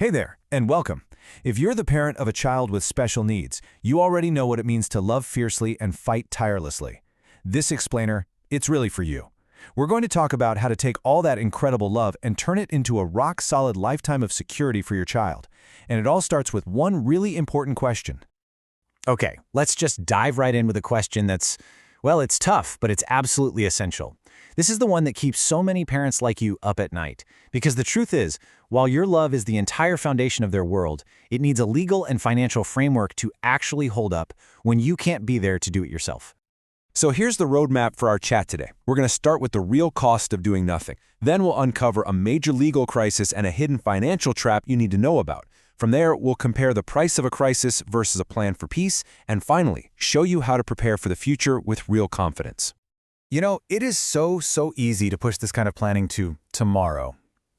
Hey there, and welcome. If you're the parent of a child with special needs, you already know what it means to love fiercely and fight tirelessly. This explainer, it's really for you. We're going to talk about how to take all that incredible love and turn it into a rock-solid lifetime of security for your child. And it all starts with one really important question. Okay, let's just dive right in with a question that's, well, it's tough, but it's absolutely essential. This is the one that keeps so many parents like you up at night. Because the truth is, while your love is the entire foundation of their world, it needs a legal and financial framework to actually hold up when you can't be there to do it yourself. So here's the roadmap for our chat today. We're going to start with the real cost of doing nothing. Then we'll uncover a major legal crisis and a hidden financial trap you need to know about. From there, we'll compare the price of a crisis versus a plan for peace, and finally, show you how to prepare for the future with real confidence. You know, it is so easy to push this kind of planning to tomorrow.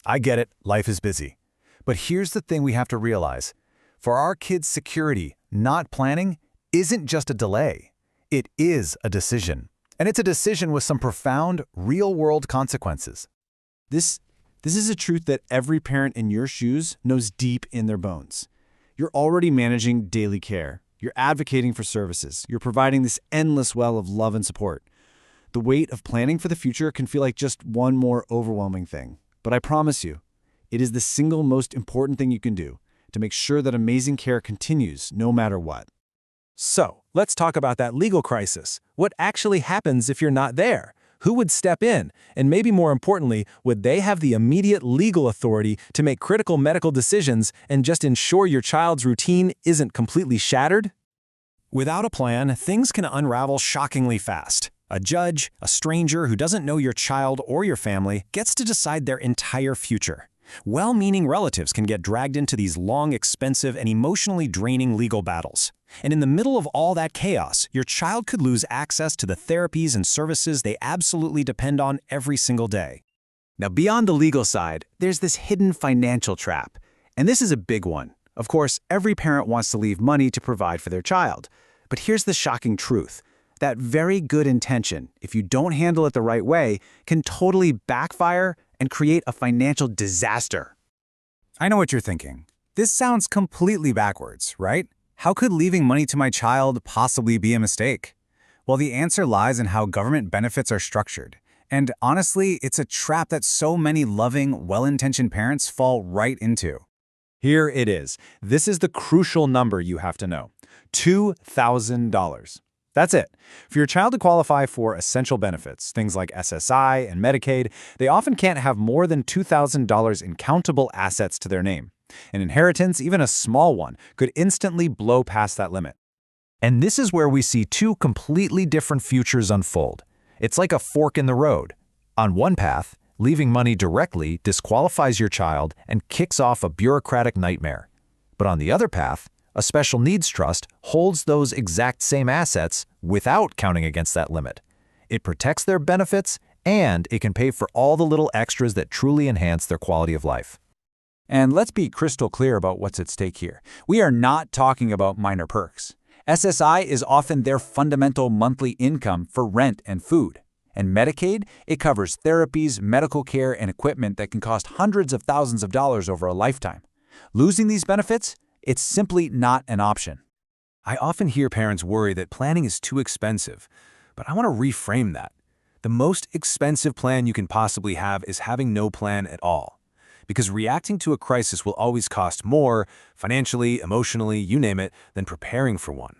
I get it, life is busy. But here's the thing we have to realize. For our kids' security, not planning isn't just a delay. It is a decision. And it's a decision with some profound, real-world consequences. This is a truth that every parent in your shoes knows deep in their bones. You're already managing daily care. You're advocating for services. You're providing this endless well of love and support. The weight of planning for the future can feel like just one more overwhelming thing. But I promise you, it is the single most important thing you can do to make sure that amazing care continues no matter what. So, let's talk about that legal crisis. What actually happens if you're not there? Who would step in? And maybe more importantly, would they have the immediate legal authority to make critical medical decisions and just ensure your child's routine isn't completely shattered? Without a plan, things can unravel shockingly fast. A judge, a stranger who doesn't know your child or your family, gets to decide their entire future. Well-meaning relatives can get dragged into these long, expensive, and emotionally draining legal battles. And in the middle of all that chaos, your child could lose access to the therapies and services they absolutely depend on every single day. Now, beyond the legal side, there's this hidden financial trap. And this is a big one. Of course, every parent wants to leave money to provide for their child. But here's the shocking truth. That very good intention, if you don't handle it the right way, can totally backfire and create a financial disaster. I know what you're thinking. This sounds completely backwards, right? How could leaving money to my child possibly be a mistake? Well, the answer lies in how government benefits are structured. And honestly, it's a trap that so many loving, well-intentioned parents fall right into. Here it is. This is the crucial number you have to know. $2,000. That's it. For your child to qualify for essential benefits, things like SSI and Medicaid, they often can't have more than $2,000 in countable assets to their name. An inheritance, even a small one, could instantly blow past that limit. And this is where we see two completely different futures unfold. It's like a fork in the road. On one path, leaving money directly disqualifies your child and kicks off a bureaucratic nightmare. But on the other path, a special needs trust holds those exact same assets without counting against that limit. It protects their benefits, and it can pay for all the little extras that truly enhance their quality of life. And let's be crystal clear about what's at stake here. We are not talking about minor perks. SSI is often their fundamental monthly income for rent and food. And Medicaid, it covers therapies, medical care, and equipment that can cost hundreds of thousands of dollars over a lifetime. Losing these benefits? It's simply not an option. I often hear parents worry that planning is too expensive, but I want to reframe that. The most expensive plan you can possibly have is having no plan at all. Because reacting to a crisis will always cost more, financially, emotionally, you name it, than preparing for one.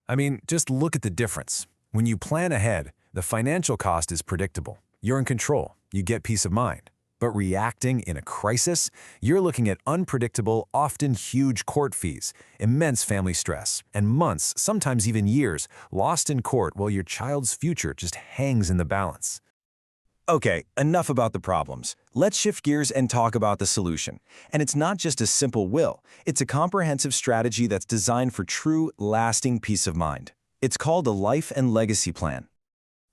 I mean, just look at the difference. When you plan ahead, the financial cost is predictable. You're in control. You get peace of mind. But reacting in a crisis, you're looking at unpredictable, often huge court fees, immense family stress, and months, sometimes even years, lost in court while your child's future just hangs in the balance. Okay, enough about the problems. Let's shift gears and talk about the solution. And it's not just a simple will. It's a comprehensive strategy that's designed for true, lasting peace of mind. It's called a life and legacy plan.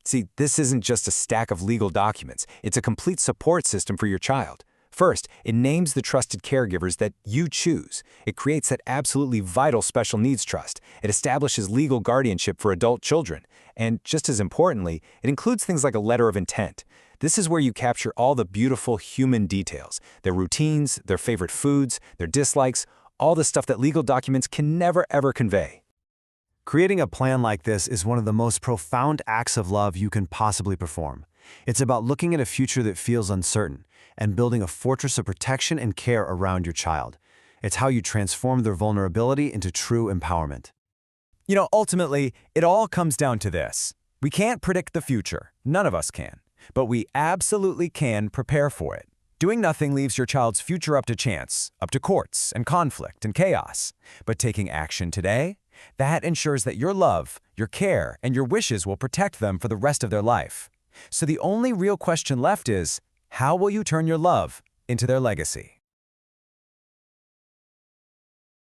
See, this isn't just a stack of legal documents. It's a complete support system for your child. First, it names the trusted caregivers that you choose. It creates that absolutely vital special needs trust. It establishes legal guardianship for adult children. And just as importantly, it includes things like a letter of intent. This is where you capture all the beautiful human details, their routines, their favorite foods, their dislikes, all the stuff that legal documents can never ever convey. Creating a plan like this is one of the most profound acts of love you can possibly perform. It's about looking at a future that feels uncertain and building a fortress of protection and care around your child. It's how you transform their vulnerability into true empowerment. Ultimately, it all comes down to this. We can't predict the future. None of us can. But we absolutely can prepare for it. Doing nothing leaves your child's future up to chance, up to courts and conflict and chaos. But taking action today, that ensures that your love, your care, and your wishes will protect them for the rest of their life. So the only real question left is, how will you turn your love into their legacy?